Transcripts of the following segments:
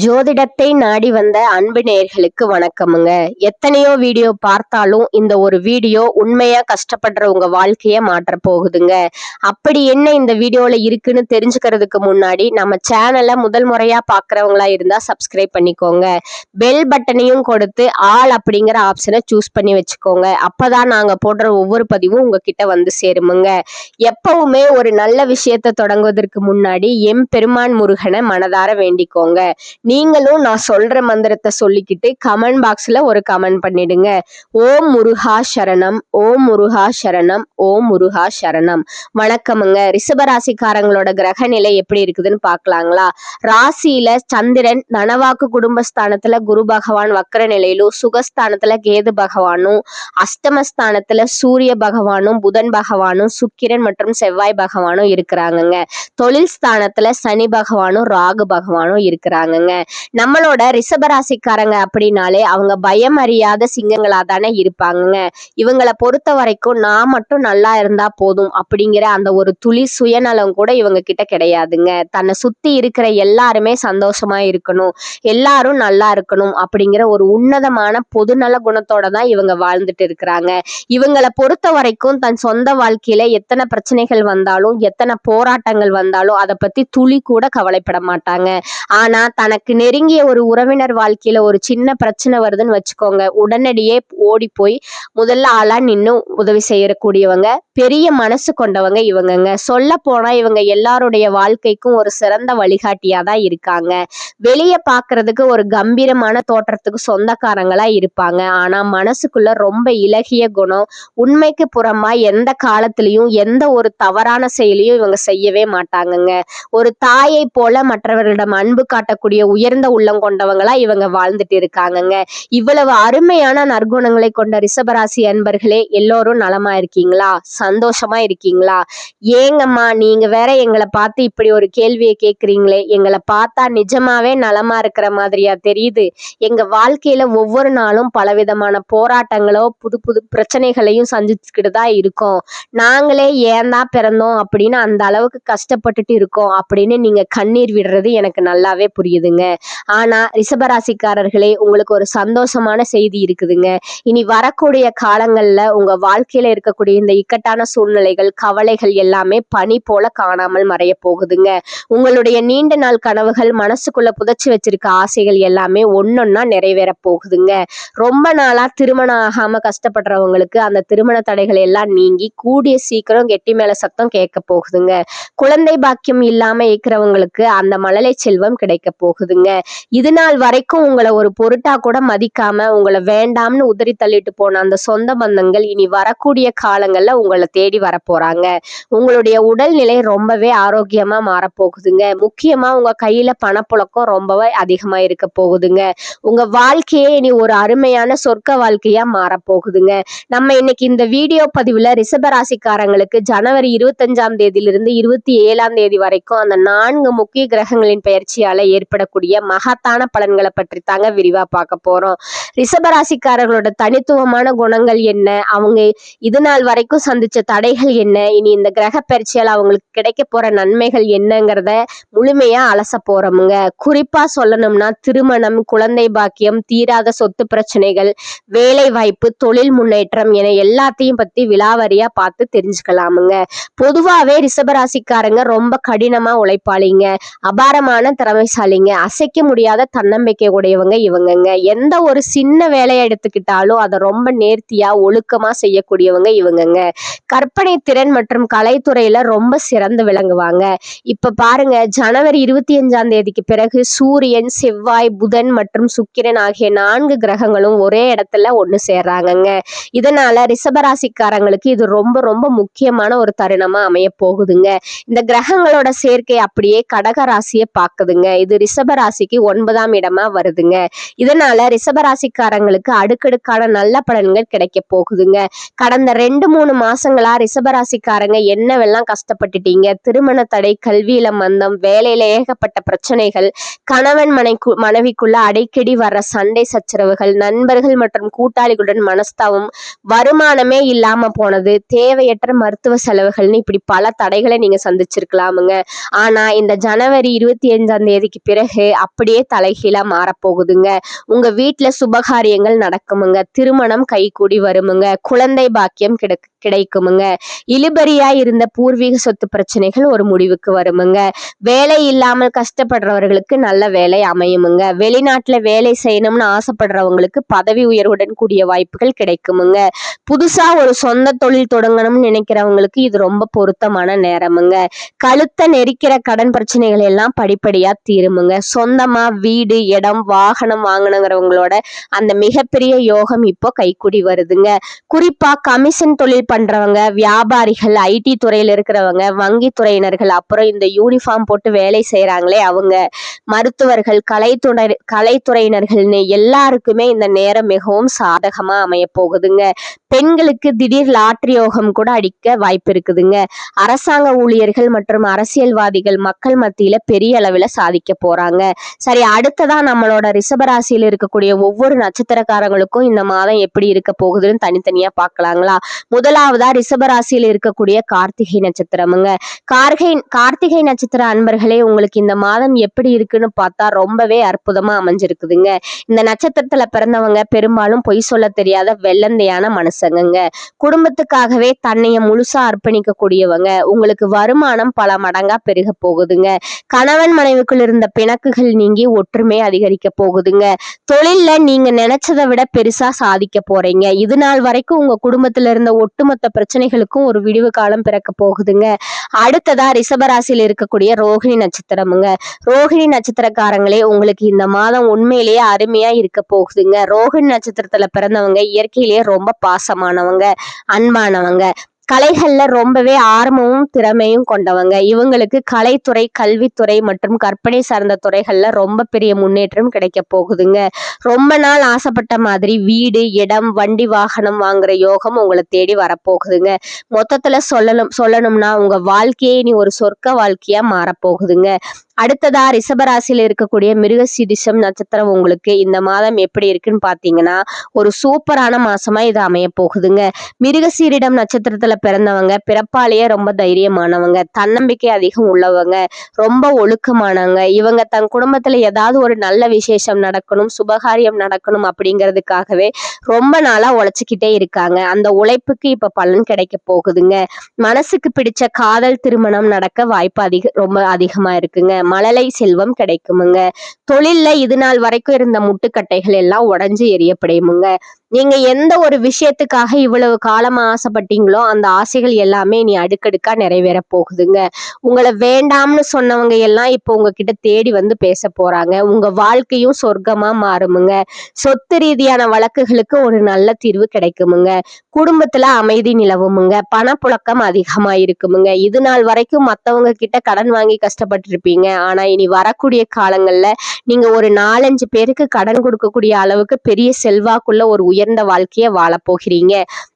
ஜோதிடத்தை நாடி வந்த அன்பு நேயர்களுக்கு வணக்கமுங்க. எத்தனையோ வீடியோ பார்த்தாலும் இந்த ஒரு வீடியோ உண்மையா கஷ்டப்படுற உங்க வாழ்க்கைய மாற்ற போகுதுங்க. அப்படி என்ன இந்த வீடியோல இருக்குன்னு தெரிஞ்சுக்கிறதுக்கு முன்னாடி நம்ம சேனலை முதல் முறையா பாக்குறவங்களா இருந்தா சப்ஸ்கிரைப் பண்ணிக்கோங்க. பெல் பட்டனையும் கொடுத்து ஆல் அப்படிங்கிற ஆப்ஷனை சூஸ் பண்ணி வச்சுக்கோங்க. அப்பதான் நாங்க போடுற ஒவ்வொரு பதிவும் உங்ககிட்ட வந்து சேருமுங்க. எப்பவுமே ஒரு நல்ல விஷயத்தை தொடங்குவதற்கு முன்னாடி எம்பெருமான் முருகனை மனதார வேண்டிக்கோங்க. நீங்களும் நான் சொல்ற மந்திரத்தை சொல்லிக்கிட்டு கமெண்ட் பாக்ஸ்ல ஒரு கமெண்ட் பண்ணிடுங்க. ஓம் முருகா சரணம், ஓம் முருகா சரணம், ஓம் முருகா சரணம். வணக்கமுங்க. ரிஷபராசிக்காரங்களோட கிரக நிலை எப்படி இருக்குதுன்னு பாக்கலாங்களா? ராசியில சந்திரன் தனவாக்கு குடும்பஸ்தானத்துல குரு பகவான் வக்கர நிலையிலும், சுகஸ்தானத்துல கேது பகவானும், அஷ்டமஸ்தானத்துல சூரிய பகவானும், புதன் பகவானும், சுக்கிரன் மற்றும் செவ்வாய் பகவானும் இருக்கிறாங்கங்க. தொழில் ஸ்தானத்துல சனி பகவானும் ராகு பகவானும் இருக்கிறாங்கங்க. நம்மளோட ரிஷபராசிக்காரங்க அப்படின்னாலே அவங்க பயம் அறியாத சிங்கங்களா தானே இருப்பாங்க. இவங்களை பொறுத்த வரைக்கும் நான் மட்டும் நல்லா இருந்தா போதும் அப்படிங்கிற அந்த ஒரு துளி சுயநலம் கூட இவங்க கிட்ட கிடையாதுங்க. தன்னை சுத்தி இருக்கிற எல்லாருமே சந்தோஷமா இருக்கணும், எல்லாரும் நல்லா இருக்கணும் அப்படிங்கிற ஒரு உன்னதமான பொதுநல குணத்தோட தான் இவங்க வாழ்ந்துட்டு இருக்கிறாங்க. இவங்களை பொறுத்த வரைக்கும் தன் சொந்த வாழ்க்கையில எத்தனை பிரச்சனைகள் வந்தாலும், எத்தனை போராட்டங்கள் வந்தாலும் அதை பத்தி துளி கூட கவலைப்பட மாட்டாங்க. ஆனா தனக்கு நெருங்கிய ஒரு உறவினர் வாழ்க்கையில ஒரு சின்ன பிரச்சனை வருதுன்னு வச்சுக்கோங்க, உடனடியே ஓடி போய் முதல்ல ஆளா நின்று உதவி செய்யக்கூடியவங்க, பெரிய மனசு கொண்டவங்க இவங்கங்க. சொல்ல போனா இவங்க எல்லாருடைய வாழ்க்கைக்கும் ஒரு சிறந்த வழிகாட்டியா தான் இருக்காங்க. வெளியே பாக்குறதுக்கு ஒரு கம்பீரமான தோற்றத்துக்கு சொந்தக்காரங்களா இருப்பாங்க. ஆனா மனசுக்குள்ள ரொம்ப இலகிய குணம், உண்மைக்கு புறமா எந்த காலத்திலையும் எந்த ஒரு தவறான செயலையும் இவங்க செய்யவே மாட்டாங்கங்க. ஒரு தாயை போல மற்றவர்களிடம் அன்பு காட்டக்கூடிய உயர்ந்த உள்ளம் கொண்டவங்களா இவங்க வாழ்ந்துட்டு இருக்காங்கங்க. இவ்வளவு அருமையான நற்குணங்களை கொண்ட ரிஷபராசி அன்பர்களே, எல்லோரும் நலமா இருக்கீங்களா? சந்தோஷமா இருக்கீங்களா? ஏங்கம்மா நீங்க வேற எங்களை பார்த்து இப்படி ஒரு கேள்வியை கேட்குறீங்களே, எங்களை பார்த்தா நிஜமாவே நலமா இருக்கிற மாதிரியா தெரியுது? எங்க வாழ்க்கையில ஒவ்வொரு நாளும் பலவிதமான போராட்டங்களோ புது புது பிரச்சனைகளையும் சந்திச்சுக்கிட்டு தான் இருக்கோம். நாங்களே ஏன் தான் பிறந்தோம் அப்படின்னு அந்த அளவுக்கு கஷ்டப்பட்டுட்டு இருக்கோம் அப்படின்னு நீங்க கண்ணீர் விடுறது எனக்கு நல்லாவே புரியுதுங்க. ஆனா ரிஷபராசிக்காரர்களே, உங்களுக்கு ஒரு சந்தோஷமான செய்தி இருக்குதுங்க. இனி வரக்கூடிய காலங்கள்ல உங்க வாழ்க்கையில இருக்கக்கூடிய இந்த இக்கட்டான சூழ்நிலைகள், கவலைகள் எல்லாமே பனி போல காணாமல் மறைய போகுதுங்க. உங்களுடைய நீண்ட நாள் கனவுகள், மனசுக்குள்ள புதைச்சி வச்சிருக்க ஆசைகள் எல்லாமே ஒன்னொன்னா நிறைவேற போகுதுங்க. ரொம்ப நாளா திருமணம் ஆகாம கஷ்டப்படுறவங்களுக்கு அந்த திருமண தடைகள் எல்லாம் நீங்கி கூடிய சீக்கிரம் கெட்டி மேல சத்தம் கேட்க போகுதுங்க. குழந்தை பாக்கியம் இல்லாம இருக்கிறவங்களுக்கு அந்த மழலை செல்வம் கிடைக்க போகுதுங்க. இது நாள் வரைக்கும் உங்களை ஒரு பொருட்டா கூட மதிக்காம உங்களை வேண்டாம்னு உதறி தள்ளிட்டு போன அந்த சொந்த பந்தங்கள் இனி வரக்கூடிய காலங்கள்ல உங்களை தேடி வரப்போறாங்க. உங்களுடைய உடல்நிலை ரொம்பவே ஆரோக்கியமா மாறப்போகுதுங்க. முக்கியமா உங்க கையில பணப்புழக்கம் ரொம்பவே அதிகமா இருக்க போகுதுங்க. உங்க வாழ்க்கையே இனி ஒரு அருமையான சொர்க்க வாழ்க்கையா மாறப்போகுதுங்க. நம்ம இன்னைக்கு இந்த வீடியோ பதிவுல ரிஷபராசிக்காரங்களுக்கு ஜனவரி 25ஆம் தேதியிலிருந்து 27ஆம் தேதி வரைக்கும் அந்த 4 முக்கிய கிரகங்களின் பெயர்ச்சியால ஏற்படக்கூடிய மகத்தான பலன்களை பற்றி தாங்க விரிவா பார்க்க போறோம். ரிஷபராசிக்காரர்களோட தனித்துவமான குணங்கள் என்ன, அவங்க இது நாள் வரைக்கும் சந்திச்ச தடைகள் என்ன, இனி இந்த கிரக பயிற்சியால் அவங்களுக்கு கிடைக்க போற நன்மைகள் என்னங்கிறத முழுமையா அலச போறோமுங்க. குறிப்பா சொல்லணும்னா திருமணம், குழந்தை பாக்கியம், தீராத சொத்து பிரச்சனைகள், வேலை வாய்ப்பு, தொழில் முன்னேற்றம் என எல்லாத்தையும் பத்தி விலாவரியா பார்த்து தெரிஞ்சுக்கலாமுங்க. பொதுவாவே ரிஷபராசிக்காரங்க ரொம்ப கடினமா உழைப்பாளிங்க, அபாரமான திறமைசாலிங்க, அசைக்க முடியாத தன்னம்பிக்கை உடையவங்க இவங்கங்க. எந்த ஒரு சின்ன வேலையை எடுத்துக்கிட்டாலும் அதை ரொம்ப நேர்த்தியா ஒழுக்கமா செய்யக்கூடியவங்க இவங்கங்க. கற்பனை திறன் மற்றும் கலைத்துறையில ரொம்ப சிறந்து விளங்குவாங்க. இப்ப பாருங்க, ஜனவரி 25ஆம் தேதிக்கு பிறகு சூரியன், செவ்வாய், புதன் மற்றும் சுக்கிரன் ஆகிய 4 கிரகங்களும் ஒரே இடத்துல ஒண்ணு சேர்றாங்கங்க. இதனால ரிஷபராசிக்காரங்களுக்கு இது ரொம்ப ரொம்ப முக்கியமான ஒரு தருணமா அமைய போகுதுங்க. இந்த கிரகங்களோட சேர்க்கை அப்படியே கடக ராசியை பாக்குதுங்க. இது ரிஷபராசிக்கு 9ஆம் இடமா வருதுங்க. இதனால ரிஷபராசிக்காரங்களுக்கு அடுக்கடுக்கான நல்ல பலன்கள் கிடைக்க போகுதுங்க. கடந்த 2-3 மாசங்களா ரிஷபராசிக்காரங்க என்னவெல்லாம் கஷ்டப்பட்டுட்டீங்க? திருமண தடை, கல்வியில மந்தம், வேலையில ஏகப்பட்ட பிரச்சனைகள், கணவன் மனைவிக்குள்ள அடிக்கடி வர்ற சண்டை சச்சரவுகள், நண்பர்கள் மற்றும் கூட்டாளிகளுடன் மனஸ்தாபம், வருமானமே இல்லாம போனது, தேவையற்ற மருத்துவ செலவுகள்னு இப்படி பல தடைகளை நீங்க சந்திச்சிருக்கலாமுங்க. ஆனா இந்த ஜனவரி 25ஆம் தேதிக்கு பிறகு அப்படி அப்படியே தலைகீழா மாறப்போகுதுங்க. உங்க வீட்டுல சுபகாரியங்கள் நடக்குமுங்க. திருமணம் கைகூடி வருமுங்க. குழந்தை பாக்கியம் கிடைக்குமுங்க. இழுபறியா இருந்த பூர்வீக சொத்து பிரச்சனைகள் ஒரு முடிவுக்கு வருமுங்க. வேலை இல்லாமல் கஷ்டப்படுறவர்களுக்கு நல்ல வேலை அமையுமுங்க. வெளிநாட்டுல வேலை செய்யணும்னு ஆசைப்படுறவங்களுக்கு பதவி உயர்வுடன் கூடிய வாய்ப்புகள் கிடைக்குமுங்க. புதுசா ஒரு சொந்த தொழில் தொடங்கணும்னு நினைக்கிறவங்களுக்கு இது ரொம்ப பொருத்தமான நேரமுங்க. கழுத்தை நெரிக்கிற கடன் பிரச்சனைகள் எல்லாம் படிப்படியா தீருமுங்க. சொந்தமா வீடு, இடம், வாகனம் வாங்கணுங்கிறவங்களோட அந்த மிகப்பெரிய யோகம் இப்போ கைக்கூடி வருதுங்க. குறிப்பா கமிஷன் தொழில் பண்றவங்க, வியாபாரிகள், ஐடி துறையில இருக்கிறவங்க, வங்கி துறையினர்கள், அப்புறம் இந்த யூனிஃபார்ம் போட்டு வேலை செய்யறாங்களே அவங்க, மருத்துவர்கள், கலைத்துறையினர்கள்னு எல்லாருக்குமே இந்த நேரம் மிகவும் சாதகமா அமைய போகுதுங்க. பெண்களுக்கு திடீர் லாட்டரி யோகம் கூட அடிக்க வாய்ப்பு இருக்குதுங்க. அரசாங்க ஊழியர்கள் மற்றும் அரசியல்வாதிகள் மக்கள் மத்தியில பெரிய அளவுல சாதிக்க போறாங்க. சரி, அடுத்ததா நம்மளோட ரிஷபராசியில இருக்கக்கூடிய ஒவ்வொரு நட்சத்திரக்காரங்களுக்கும் இந்த மாதம் எப்படி இருக்க போகுதுன்னு தனித்தனியா பார்க்கலாங்களா? முதலாவதா ரிஷபராசியில இருக்கக்கூடிய கார்த்திகை நட்சத்திரமுங்க. கார்த்திகை நட்சத்திர அன்பர்களே, உங்களுக்கு இந்த மாதம் எப்படி இருக்குன்னு பார்த்தா ரொம்பவே அற்புதமா அமைஞ்சிருக்குதுங்க. இந்த நட்சத்திரத்துல பிறந்தவங்க பெரும்பாலும் பொய் சொல்ல தெரியாத வெள்ளந்தையான மனுஷங்க. குடும்பத்துக்காகவே தன்னைய முழுசா அர்ப்பணிக்க கூடியவங்க. உங்களுக்கு வருமானம் பல மடங்கா பெருக போகுதுங்க. கணவன் மனைவிக்குள் இருந்த பிணக்குகள் நீங்கி ஒற்றுமை அதிகரிக்க போகுதுங்க. தொழில்ல நீங்க நினைச்சதை விட பெருசா சாதிக்க போறீங்க. இது நாள் வரைக்கும் உங்க குடும்பத்துல இருந்த ஒட்டுமொத்த பிரச்சனைகளுக்கும் ஒரு விடிவு காலம் பிறக்க போகுதுங்க. அடுத்ததா ரிஷபராசியில் இருக்கக்கூடிய ரோகிணி நட்சத்திரமுங்க. ரோகிணி நட்சத்திரக்காரங்களே, உங்களுக்கு இந்த மாதம் உண்மையிலேயே அருமையா இருக்க போகுதுங்க. ரோகிணி நட்சத்திரத்துல பிறந்தவங்க இயற்கையிலேயே ரொம்ப பாசமானவங்க, அன்பானவங்க. கலைகள்ல ரொம்பவே ஆர்வமும் திறமையும் கொண்டவங்க. இவங்களுக்கு கலைத்துறை, கல்வித்துறை மற்றும் கற்பனை சார்ந்த துறைகள்ல ரொம்ப பெரிய முன்னேற்றம் கிடைக்க போகுதுங்க. ரொம்ப நாள் ஆசைப்பட்ட மாதிரி வீடு, இடம், வண்டி, வாகனம் வாங்குற யோகம் உங்களை தேடி வரப்போகுதுங்க. மொத்தத்துல சொல்லணும்னா உங்க வாழ்க்கையே இனி ஒரு சொர்க்க வாழ்க்கையா மாறப்போகுதுங்க. அடுத்ததா ரிஷபராசியில இருக்கக்கூடிய மிருகசீரிஷம் நட்சத்திரம் உங்களுக்கு இந்த மாதம் எப்படி இருக்குன்னு பாத்தீங்கன்னா ஒரு சூப்பரான மாசமா இது அமைய போகுதுங்க. மிருகசீரிடம் நட்சத்திரத்துல பிறந்தவங்க பிறப்பாலேயே ரொம்ப தைரியமானவங்க, தன்னம்பிக்கை அதிகம் உள்ளவங்க, ரொம்ப ஒழுக்கமானவங்க. இவங்க தன் குடும்பத்துல ஏதாவது ஒரு நல்ல விசேஷம் நடக்கணும், சுபகாரியம் நடக்கணும் அப்படிங்கிறதுக்காகவே ரொம்ப நாளா உழைச்சுக்கிட்டே இருக்காங்க. அந்த உழைப்புக்கு இப்ப பலன் கிடைக்க போகுதுங்க. மனசுக்கு பிடிச்ச காதல் திருமணம் நடக்க வாய்ப்பு ரொம்ப அதிகமா இருக்குங்க. மழலை செல்வம் கிடைக்குமுங்க. தொழில்ல இது நாள் வரைக்கும் இருந்த முட்டுக்கட்டைகள் எல்லாம் உடைஞ்சு எரியப்படையுமுங்க. நீங்க எந்த ஒரு விஷயத்துக்காக இவ்வளவு காலமா ஆசைப்பட்டீங்களோ அந்த ஆசைகள் எல்லாமே நீ அடுக்கடுக்கா நிறைவேற போகுதுங்க. உங்களை வேண்டாம்னு சொன்னவங்க எல்லாம் இப்போ உங்ககிட்ட தேடி வந்து பேச போறாங்க. உங்க வாழ்க்கையும் சொர்க்கமா மாறுமுங்க. சொத்து ரீதியான வழக்குகளுக்கு ஒரு நல்ல தீர்வு கிடைக்குமுங்க. குடும்பத்துல அமைதி நிலவுமுங்க. பணப்புழக்கம் அதிகமா இருக்குமுங்க. இது நாள் வரைக்கும் மத்தவங்க கிட்ட கடன் வாங்கி கஷ்டப்பட்டு இருப்பீங்க. ஆனா இனி வரக்கூடிய காலங்கள்ல நீங்க ஒரு 4-5 பேருக்கு கடன் கொடுக்கக்கூடிய அளவுக்கு பெரிய செல்வாக்குள்ள ஒரு உயர்ந்த வாழ்க்கைய வாழ போகிறீங்க.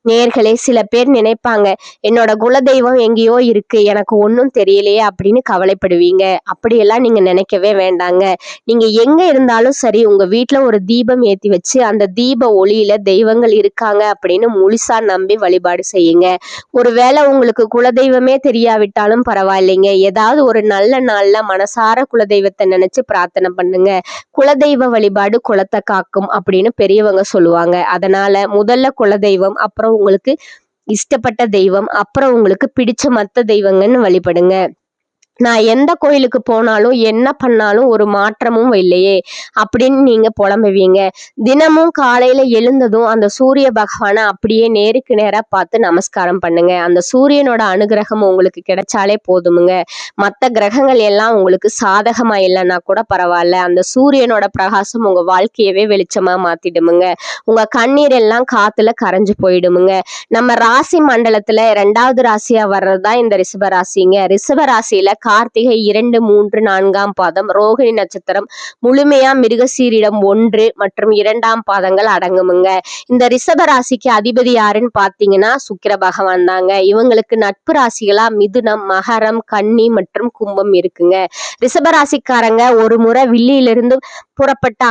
நேர்களே, சில பேர் நினைப்பாங்க, என்னோட குலதெய்வம் எங்கேயோ இருக்கு, எனக்கு ஒன்றும் தெரியலையே அப்படின்னு கவலைப்படுவீங்க. அப்படியெல்லாம் நீங்க நினைக்கவே வேண்டாங்க. நீங்க எங்க இருந்தாலும் சரி, உங்க வீட்டுல ஒரு தீபம் ஏத்தி வச்சு அந்த தீப ஒளியில தெய்வங்கள் இருக்காங்க அப்படின்னு முழுசா நம்பி வழிபாடு செய்யுங்க. ஒருவேளை உங்களுக்கு குலதெய்வமே தெரியாவிட்டாலும் பரவாயில்லைங்க, ஏதாவது ஒரு நல்ல நாள்ல மனசார குலதெய்வத்தை நினைச்சு பிரார்த்தனை பண்ணுங்க. குலதெய்வ வழிபாடு குலத்தை காக்கும் அப்படின்னு பெரியவங்க சொல்லுவாங்க. அதனால முதல்ல குலதெய்வம், அப்புறம் உங்களுக்கு இஷ்டப்பட்ட தெய்வம், அப்புறம் உங்களுக்கு பிடிச்ச மத்த தெய்வங்கன்னு வழிபடுங்க. நான் எந்த கோயிலுக்கு போனாலும் என்ன பண்ணாலும் ஒரு மாற்றமும் இல்லையே அப்படின்னு நீங்க புலம்புவீங்க. தினமும் காலையில எழுந்ததும் அந்த சூரிய பகவானை அப்படியே நேருக்கு நேரா பார்த்து நமஸ்காரம் பண்ணுங்க. அந்த சூரியனோட அனுகிரகம் உங்களுக்கு கிடைச்சாலே போதுமுங்க. மற்ற கிரகங்கள் எல்லாம் உங்களுக்கு சாதகமா இல்லைன்னா கூட பரவாயில்ல, அந்த சூரியனோட பிரகாசம் உங்க வாழ்க்கையவே வெளிச்சமா மாத்திடுமுங்க. உங்க கண்ணீர் எல்லாம் காத்துல கரைஞ்சு போயிடுமுங்க. நம்ம ராசி மண்டலத்துல 2வது ராசியா வர்றதுதான் இந்த ரிஷப ராசிங்க. ரிஷப ராசியில கார்த்திகை 2, 3, 4ஆம் பாதம், ரோகிணி நட்சத்திரம் முழுமையா மிருகசீரிடம் 1 மற்றும் 2ஆம் பாதங்கள் அடங்குமுங்க. இந்த ரிஷப ராசிக்கு அதிபதி யாருன்னு பாத்தீங்கன்னா சுக்கிர பகவான் தாங்க. இவங்களுக்கு நட்பு ராசிகளா மிதுனம், மகரம், கன்னி மற்றும் கும்பம் இருக்குங்க. ரிஷப ராசிக்காரங்க ஒரு முறை வில்லிலிருந்து புறப்பட்ட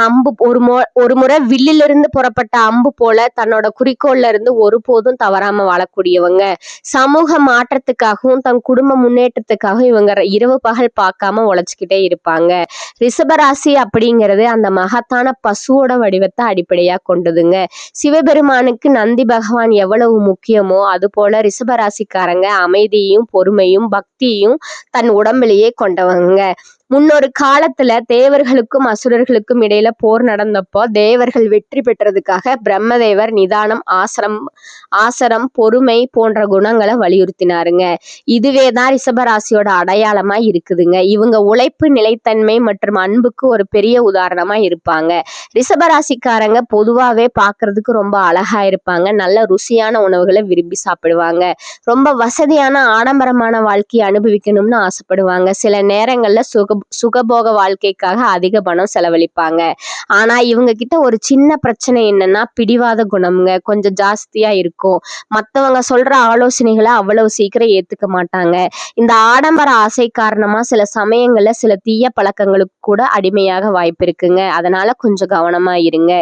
அம்பு போல தன்னோட குறிக்கோள்ல இருந்து ஒருபோதும் தவறாம வாழக்கூடியவங்க. சமூக மாற்றத்துக்காகவும் தன் குடும்ப முன்னேற்றத்துக்காகவும் இவங்க இரவு பகல் பார்க்காம உழைச்சிக்கிட்டே இருப்பாங்க. ரிஷபராசி அப்படிங்கிறது அந்த மகத்தான பசுவோட வடிவத்தை அடிப்படையா கொண்டதுங்க. சிவபெருமானுக்கு நந்தி பகவான் எவ்வளவு முக்கியமோ அது போல ரிஷபராசிக்காரங்க அமைதியையும் பொறுமையும் பக்தியையும் தன் உடம்பிலேயே கொண்டவங்க. முன்னொரு காலத்துல தேவர்களுக்கும் அசுரர்களுக்கும் இடையில போர் நடந்தப்போ தேவர்கள் வெற்றி பெற்றதுக்காக பிரம்மதேவர் நிதானம், ஆசரம், பொறுமை போன்ற குணங்களை வலியுறுத்தினாருங்க. இதுவேதான் ரிஷபராசியோட அடையாளமா இருக்குதுங்க. இவங்க உழைப்பு, நிலைத்தன்மை மற்றும் அன்புக்கு ஒரு பெரிய உதாரணமா இருப்பாங்க. ரிஷபராசிக்காரங்க பொதுவாவே பாக்குறதுக்கு ரொம்ப அழகா இருப்பாங்க. நல்ல ருசியான உணவுகளை விரும்பி சாப்பிடுவாங்க. ரொம்ப வசதியான ஆடம்பரமான வாழ்க்கையை அனுபவிக்கணும்னு ஆசைப்படுவாங்க. சில நேரங்கள்ல சுகபோக வாழ்க்கைக்காக அதிக பணம் செலவழிப்பாங்க. ஆனா இவங்க கிட்ட ஒரு சின்ன பிரச்சனை என்னன்னா பிடிவாத குணம்ங்க கொஞ்சம் ஜாஸ்தியா இருக்கும். மத்தவங்க சொல்ற ஆலோசனைகளை அவ்வளவு சீக்கிரம் ஏத்துக்க மாட்டாங்க. இந்த ஆடம்பர ஆசை காரணமா சில சமயங்கள்ல சில தீய பழக்கங்களுக்கு கூட அடிமையாக வாய்ப்பு இருக்குங்க. அதனால கொஞ்சம் கவனமா இருங்க.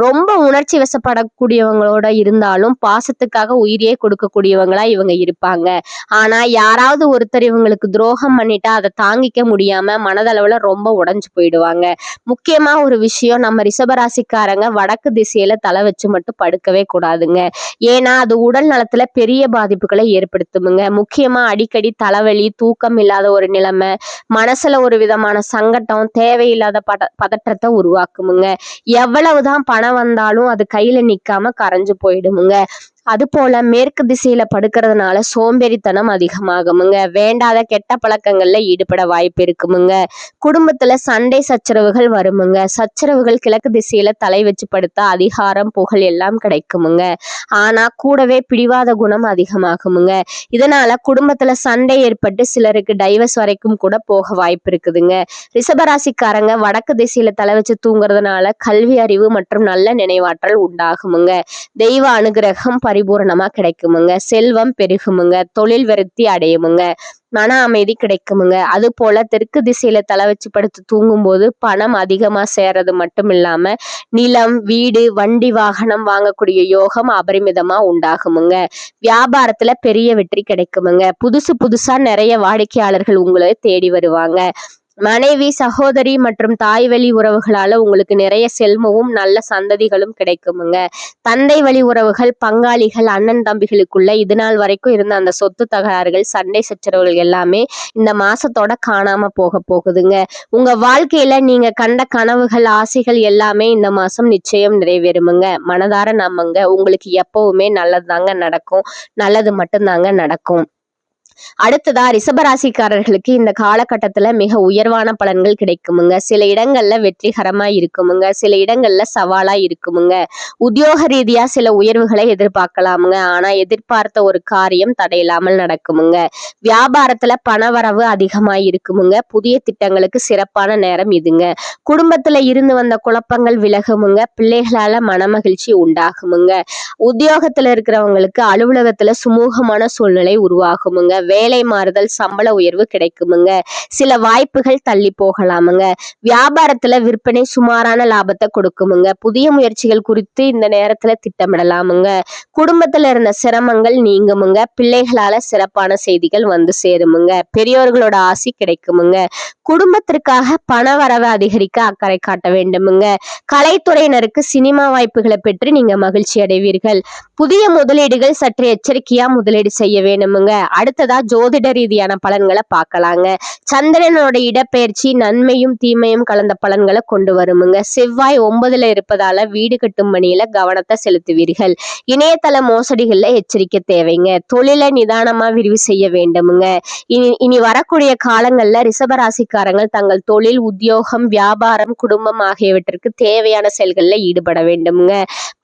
ரொம்ப உணர்ச்சி வசப்படக்கூடியவங்களோட இருந்தாலும் பாசத்துக்காக உயிரியே கொடுக்கக்கூடியவங்களா இவங்க இருப்பாங்க. ஆனா யாராவது ஒருத்தர் இவங்களுக்கு துரோகம் பண்ணிட்டா அதை தாங்கிக்க முடியாம மனதளவுல ரொம்ப உடைஞ்சு போயிடுவாங்க. முக்கியமா ஒரு விஷயம், நம்ம ரிஷபராசிக்காரங்க வடக்கு திசையில தலை வச்சு மட்டும் படுக்கவே கூடாதுங்க. ஏன்னா அது உடல் நலத்துல பெரிய பாதிப்புகளை ஏற்படுத்துமுங்க. முக்கியமா அடிக்கடி தலைவலி, தூக்கம் இல்லாத ஒரு நிலைமை, மனசுல ஒரு விதமான சங்கடம், தேவையில்லாத பதற்றத்தை உருவாக்குமுங்க. எவ்வளவுதான் பணம் வந்தாலும் அது கையில நிக்காம கரைஞ்சு போயிடுமுங்க. அது போல மேற்கு திசையில படுக்கிறதுனால சோம்பேறித்தனம் அதிகமாகுமுங்க. வேண்டாத கெட்ட பழக்கங்கள்ல ஈடுபட வாய்ப்பு இருக்குமுங்க. குடும்பத்துல சண்டை சச்சரவுகள் வருமுங்க. சச்சரவுகள் கிழக்கு திசையில தலை வச்சு படுத்தா அதிகாரம், புகழ் எல்லாம் கிடைக்குமுங்க. ஆனா கூடவே பிடிவாத குணம் அதிகமாகுமுங்க. இதனால குடும்பத்துல சண்டை ஏற்பட்டு சிலருக்கு டைவர்ஸ் வரைக்கும் கூட போக வாய்ப்பு இருக்குதுங்க. ரிஷபராசிக்காரங்க வடக்கு திசையில தலை வச்சு தூங்குறதுனால கல்வி அறிவு மற்றும் நல்ல நினைவாற்றல் உண்டாகுமுங்க. தெய்வ அனுகிரகம் பரிபூரணமா கிடைக்குமுங்க. செல்வம் பெருகுமுங்க. தொழில் விருத்தி அடையுமுங்க. மன அமைதி கிடைக்குமுங்க. அது போல தெற்கு திசையில தலை வச்சு படுத்து தூங்கும் போது பணம் அதிகமா சேர்றது மட்டும் இல்லாம நிலம், வீடு, வண்டி, வாகனம் வாங்கக்கூடிய யோகம் அபரிமிதமா உண்டாகுமுங்க. வியாபாரத்துல பெரிய வெற்றி கிடைக்குமுங்க. புதுசா நிறைய வாடிக்கையாளர்கள் உங்களை தேடி வருவாங்க. மனைவி, சகோதரி மற்றும் தாய் வழி உறவுகளால உங்களுக்கு நிறைய செல்வமும் நல்ல சந்ததிகளும் கிடைக்குமுங்க. தந்தை வழி உறவுகள், பங்காளிகள், அண்ணன் தம்பிகளுக்குள்ள இது நாள் வரைக்கும் இருந்த அந்த சொத்து தகராறுகள், சண்டை சச்சரவுகள் எல்லாமே இந்த மாசத்தோட காணாம போகுதுங்க. உங்க வாழ்க்கையில நீங்க கண்ட கனவுகள், ஆசைகள் எல்லாமே இந்த மாசம் நிச்சயம் நிறைவேறுமுங்க. மனதார நம்புங்க. உங்களுக்கு எப்பவுமே நல்லதுதாங்க நடக்கும். நல்லது மட்டும்தாங்க நடக்கும். அடுத்ததா ரிஷபராசிக்காரர்களுக்கு இந்த காலகட்டத்துல மிக உயர்வான பலன்கள் கிடைக்குமுங்க. சில இடங்கள்ல வெற்றிகரமா இருக்குமுங்க. சில இடங்கள்ல சவாலா இருக்குமுங்க. உத்தியோக ரீதியா சில உயர்வுகளை எதிர்பார்க்கலாமுங்க. ஆனா எதிர்பார்த்த ஒரு காரியம் தடையில்லாமல் நடக்குமுங்க. வியாபாரத்துல பணவரவு அதிகமா இருக்குமுங்க. புதிய திட்டங்களுக்கு சிறப்பான நேரம் இதுங்க. குடும்பத்துல இருந்து வந்த குழப்பங்கள் விலகுமுங்க. பிள்ளைகளால மனமகிழ்ச்சி உண்டாகுமுங்க. உத்தியோகத்துல இருக்கிறவங்களுக்கு அலுவலகத்துல சுமூகமான சூழ்நிலை உருவாகுமுங்க. வேலை மாறுதல், சம்பள உயர்வு கிடைக்குமுங்க. சில வாய்ப்புகள் தள்ளி போகலாமுங்க. வியாபாரத்துல விற்பனை சுமாரான லாபத்தை கொடுக்குமுங்க. புதிய முயற்சிகள் குறித்து இந்த நேரத்துல திட்டமிடலாமுங்க. குடும்பத்துல இருந்த சிரமங்கள் நீங்குமுங்க. பிள்ளைகளால சிறப்பான செய்திகள் வந்து சேருமுங்க. பெரியோர்களோட ஆசி கிடைக்குமுங்க. குடும்பத்திற்காக பண வரவை அதிகரிக்க அக்கறை காட்ட வேண்டுமுங்க. கலைத்துறையினருக்கு சினிமா வாய்ப்புகளை பெற்று நீங்க மகிழ்ச்சி அடைவீர்கள். புதிய முதலீடுகள் சற்று எச்சரிக்கையா முதலீடு செய்ய வேணுமுங்க. அடுத்ததா ஜோதிட ரீதியான பலன்களை பார்க்கலாங்க. சந்திரனோட இடப்பெயர்ச்சி நன்மையும் தீமையும் கலந்த பலன்களை கொண்டு வருமுங்க. செவ்வாய் 9ல இருப்பதால வீடு கட்டும் பணியில கவனத்தை செலுத்துவீர்கள். இணையதள மோசடிகள்ல எச்சரிக்கை தேவைங்க. தொழிலை நிதானமா விரிவு செய்ய வேண்டுமுங்க. இனி வரக்கூடிய காலங்கள்ல ரிஷபராசிக்காரங்கள் தங்கள் தொழில், உத்தியோகம், வியாபாரம், குடும்பம் ஆகியவற்றிற்கு தேவையான செயல்கள்ல ஈடுபட வேண்டுமுங்க.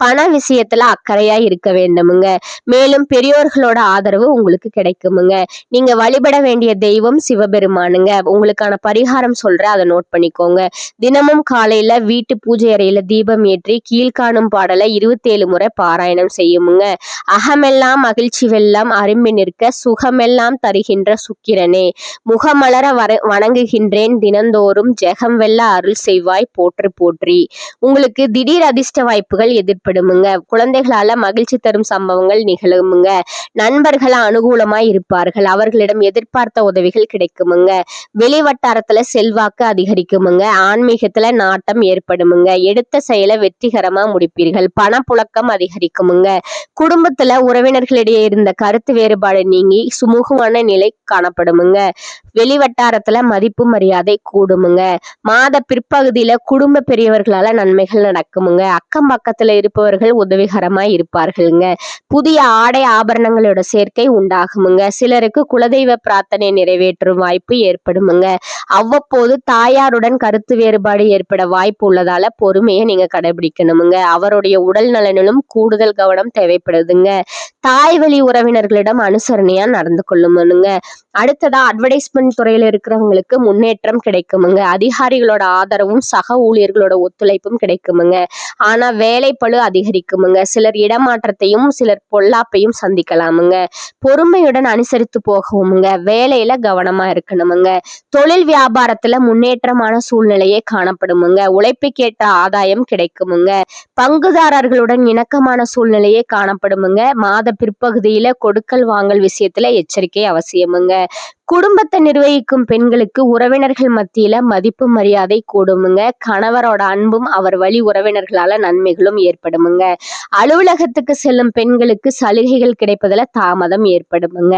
பண விஷயத்துல அக்கறையா இருக்க வேண்டுமுங்க. மேலும் பெரியோர்களோட ஆதரவு உங்களுக்கு கிடைக்குமுங்க. நீங்க வழிபட வேண்டிய தெய்வம் சிவபெருமானுங்க. உங்களுக்கான பரிகாரம் சொல்றேன், அதை நோட் பண்ணிக்கோங்க. தினமும் காலையில வீட்டு பூஜை அறையில தீபம் ஏற்றி கீழ்காணும் பாடலை 27 முறை பாராயணம் செய்யுமுங்க. அகமெல்லாம் மகிழ்ச்சி வெள்ளம் அரும்பி நிற்க சுகமெல்லாம் தருகின்ற சுக்கிரனே, முகமலர வணங்குகின்றேன் தினந்தோறும், ஜெகம் வெல்ல அருள் செய்வாய் போற்றி போற்றி. உங்களுக்கு திடீர் அதிர்ஷ்ட வாய்ப்புகள் எதிர்ப்படுமுங்க. குழந்தைகளால மகிழ்ச்சி தரும் சம்பவங்கள் நிகழுமுங்க. நண்பர்கள் அனுகூலமாய் இருப்பார்கள். வருவார்கள். அவர்களிடம் எதிர்பார்த்த உதவிகள் கிடைக்குமுங்க. வெளி வட்டாரத்துல செல்வாக்கு அதிகரிக்குமுங்க. ஆன்மீகத்துல நாட்டம் ஏற்படுமுங்க. எடுத்த செயலை வெற்றிகரமா முடிப்பீர்கள். பணப்புழக்கம் அதிகரிக்குமுங்க. குடும்பத்துல உறவினர்களிடையே இருந்த கருத்து வேறுபாடு நீங்கி சுமூகமான நிலை காணப்படுமுங்க. வெளிவட்டாரத்துல மதிப்பு மரியாதை கூடுமுங்க. மாத பிற்பகுதியில குடும்ப பெரியவர்களால நன்மைகள் நடக்குமுங்க. அக்கம் பக்கத்துல இருப்பவர்கள் உதவிகரமா இருப்பார்களுங்க. புதிய ஆடை ஆபரணங்களோட சேர்க்கை உண்டாகுமுங்க. சிலருக்கு குலதெய்வ பிரார்த்தனை நிறைவேற்றும் வாய்ப்பு ஏற்படுமுங்க. அவ்வப்போது தாயாருடன் கருத்து வேறுபாடு ஏற்பட வாய்ப்பு உள்ளதால பொறுமையை நீங்க கடைபிடிக்கணுமுங்க. அவருடைய உடல் நலனிலும் கூடுதல் கவனம் தேவைப்படுதுங்க. தாய் வழி உறவினர்களிடம் அனுசரணையா நடந்து கொள்ளுமுங்க. அடுத்ததா அட்வர்டைஸ்மெண்ட் துறையில இருக்கிறவங்களுக்கு முன்னேற்றம் கிடைக்குமுங்க. அதிகாரிகளோட ஆதரவும் சக ஊழியர்களோட ஒத்துழைப்பும் கிடைக்குமுங்க. ஆனா வேலைப்பளு அதிகரிக்குமுங்க. சிலர் இடமாற்றத்தையும் சிலர் பொல்லாப்பையும் சந்திக்கலாமுங்க. பொறுமையுடன் அனுசரித்து போகவுமுங்க. வேலையில கவனமா இருக்கணுமுங்க. தொழில் வியாபாரத்துல முன்னேற்றமான சூழ்நிலையே காணப்படுமுங்க. உழைப்புக்கேற்ற ஆதாயம் கிடைக்குமுங்க. பங்குதாரர்களுடன் இணக்கமான சூழ்நிலையே காணப்படுமுங்க. மாத பிற்பகுதியில கொடுக்கல் வாங்கல் விஷயத்துல எச்சரிக்கை அவசியமுங்க. குடும்பத்தை நிர்வகிக்கும் பெண்களுக்கு உறவினர்கள் மத்தியில மதிப்பு மரியாதை கூடுமுங்க. கணவரோட அன்பும் அவர் வழி உறவினர்களால நன்மைகளும் ஏற்படுமுங்க. அலுவலகத்துக்கு செல்லும் பெண்களுக்கு சலுகைகள் கிடைப்பதுல தாமதம் ஏற்படுமுங்க.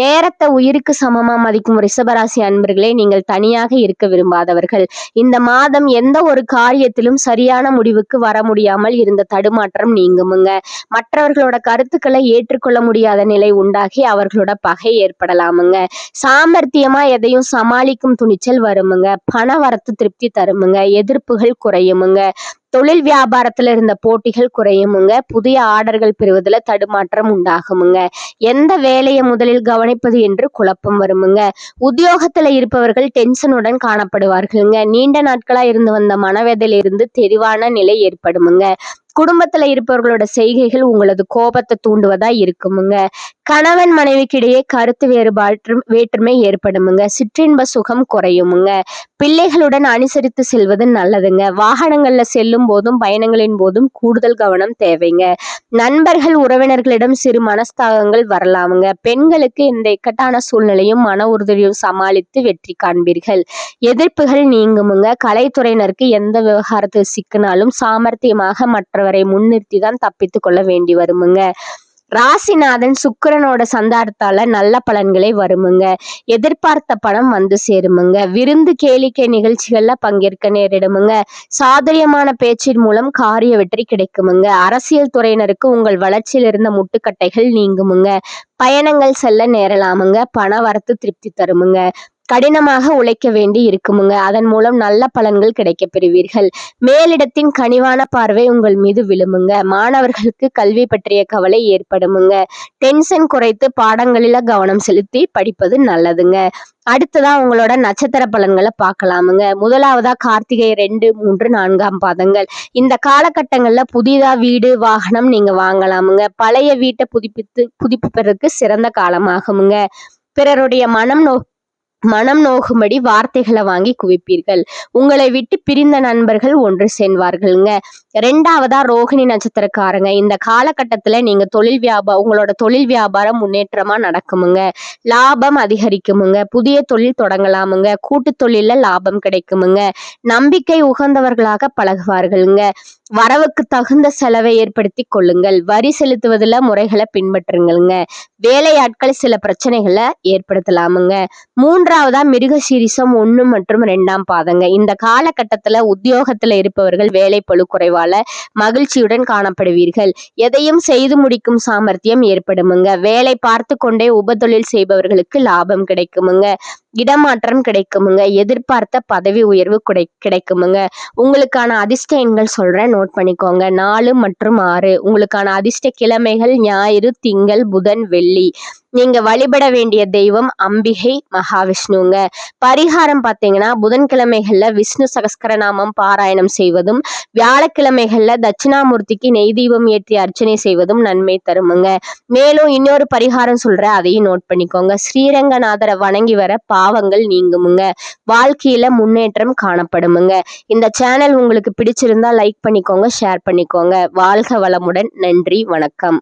நேரத்தை உயிருக்கு சமமா மதிக்கும் ரிஷபராசி அன்பர்களே, நீங்கள் தனியாக இருக்க விரும்பாதவர்கள். இந்த மாதம் எந்த ஒரு காரியத்திலும் சரியான முடிவுக்கு வர முடியாமல் இருந்த தடுமாற்றம் நீங்குமுங்க. மற்றவர்களோட கருத்துக்களை ஏற்றுக்கொள்ள முடியாத நிலை உண்டாகி அவர்களோட பகை ஏற்படலாமுங்க. சாமர்த்தியமா எதையும் சமாளிக்கும் துணிச்சல் வருமுங்க. பண வரத்து திருப்தி தருமுங்க. எதிர்ப்புகள் குறையுமுங்க. தொழில் வியாபாரத்துல இருந்த போட்டிகள் குறையுமுங்க. புதிய ஆர்டர்கள் பெறுவதில் தடுமாற்றம் உண்டாகுமுங்க. எந்த வேலையை முதலில் கவனிப்பது என்று குழப்பம் வருமுங்க. உத்தியோகத்துல இருப்பவர்கள் டென்ஷனுடன் காணப்படுவார்களுங்க. நீண்ட நாட்களா இருந்து வந்த மனவேதையிலிருந்து தெளிவான நிலை ஏற்படுமுங்க. குடும்பத்துல இருப்பவர்களோட செய்கைகள் உங்களது கோபத்தை தூண்டுவதா இருக்குமுங்க. கணவன் மனைவிக்கிடையே கருத்து வேற்றுமை ஏற்படுமுங்க. சிற்றின்ப சுகம் குறையுமுங்க. பிள்ளைகளுடன் அனுசரித்து செல்வது நல்லதுங்க. வாகனங்கள்ல செல்லும் போதும் பயணங்களின் போதும் கூடுதல் கவனம் தேவைங்க. நண்பர்கள் உறவினர்களிடம் சிறு மனஸ்தாபங்கள் வரலாமுங்க. பெண்களுக்கு இந்த இக்கட்டான சூழ்நிலையும் மன உறுதியும் சமாளித்து வெற்றி காண்பீர்கள். எதிர்ப்புகள் நீங்குமுங்க. கலைத்துறையினருக்கு எந்த விவகாரத்தில் சிக்கினாலும் சாமர்த்தியமாக மற்றவரை முன்னிறுத்தி தான் தப்பித்து கொள்ள வேண்டி வருமுங்க. ராசிநாதன் சுக்கிரனோட சந்தாரத்தால நல்ல பலன்களை வருமுங்க. எதிர்பார்த்த பணம் வந்து சேருமுங்க. விருந்து கேளிக்கை நிகழ்ச்சிகள்ல பங்கேற்க நேரிடுமுங்க. சாதுரியமான பேச்சின் மூலம் காரிய வெற்றி கிடைக்குமுங்க. அரசியல் துறையினருக்கு உங்கள் வளர்ச்சியில் இருந்த முட்டுக்கட்டைகள் நீங்குமுங்க. பயணங்கள் செல்ல நேரலாமுங்க. பண வரத்து திருப்தி தருமுங்க. கடினமாக உழைக்க வேண்டி இருக்குமுங்க. அதன் மூலம் நல்ல பலன்கள் கிடைக்க பெறுவீர்கள். மேலிடத்தின் கனிவான பார்வை உங்கள் மீது விழுமுங்க. மாணவர்களுக்கு கல்வி பற்றிய கவலை ஏற்படுமுங்க. டென்ஷன் குறைத்து பாடங்களில கவனம் செலுத்தி படிப்பது நல்லதுங்க. அடுத்ததா உங்களோட நட்சத்திர பலன்களை பார்க்கலாமுங்க. முதலாவதா கார்த்திகை 2, 3, 4 பாதங்கள். இந்த காலகட்டங்கள்ல புதிதா வீடு வாகனம் நீங்க வாங்கலாமுங்க. பழைய வீட்டை புதுப்பிப்பதற்கு சிறந்த காலமாகுமுங்க. பிறருடைய மனம் நோகும்படி வார்த்தைகளை வாங்கி குவிப்பீர்கள். உங்களை விட்டு பிரிந்த நண்பர்கள் ஒன்று சேர்வார்களுங்க. 2வதா ரோகிணி நட்சத்திரக்காரங்க. இந்த காலகட்டத்துல நீங்க உங்களோட தொழில் வியாபாரம் முன்னேற்றமா நடக்குமுங்க. லாபம் அதிகரிக்குமுங்க. புதிய தொழில் தொடங்கலாமுங்க. கூட்டு தொழில லாபம் கிடைக்குமுங்க. நம்பிக்கை உகந்தவர்களாக பழகுவார்களுங்க. வரவுக்கு தகுந்த செலவை ஏற்படுத்தி கொள்ளுங்கள். வரி செலுத்துவதில் முறைகளை பின்பற்றுங்களுங்க. வேலையாட்கள் சில பிரச்சனைகளை ஏற்படுத்தலாமுங்க. 3வதா மிருகசீரிஷம் 1 மற்றும் 2 பாதங்க. இந்த காலகட்டத்துல உத்தியோகத்துல இருப்பவர்கள் வேலை பளு குறைவால மகிழ்ச்சியுடன் காணப்படுவீர்கள். எதையும் செய்து முடிக்கும் சாமர்த்தியம் ஏற்படுமுங்க. வேலை பார்த்து கொண்டே உபதொழில் செய்பவர்களுக்கு லாபம் கிடைக்குமுங்க. இடமாற்றம் கிடைக்குமுங்க. எதிர்பார்த்த பதவி உயர்வு கிடைக்குமுங்க. உங்களுக்கான அதிர்ஷ்ட எண்கள் சொல்றேன், நோட் பண்ணிக்கோங்க. 4 மற்றும் 6. உங்களுக்கான அதிர்ஷ்ட கிழமைகள் ஞாயிறு, திங்கள், புதன், வெள்ளி. நீங்க வழிபட வேண்டிய தெய்வம் அம்பிகை, மகாவிஷ்ணுங்க. பரிகாரம் பார்த்தீங்கன்னா புதன்கிழமைகள்ல விஷ்ணு சகஸ்கரநாமம் பாராயணம் செய்வதும், வியாழக்கிழமைகள்ல தட்சிணாமூர்த்திக்கு நெய் தீபம் ஏற்றி அர்ச்சனை செய்வதும் நன்மை தருமுங்க. மேலும் இன்னொரு பரிகாரம் சொல்றேன், அதையும் நோட் பண்ணிக்கோங்க. ஸ்ரீரங்கநாதரை வணங்கி வர பாவங்கள் நீங்குமுங்க. வாழ்க்கையில முன்னேற்றம் காணப்படுமுங்க. இந்த சேனல் உங்களுக்கு பிடிச்சிருந்தா லைக் பண்ணிக்கோங்க, ஷேர் பண்ணிக்கோங்க. வாழ்க வளமுடன். நன்றி, வணக்கம்.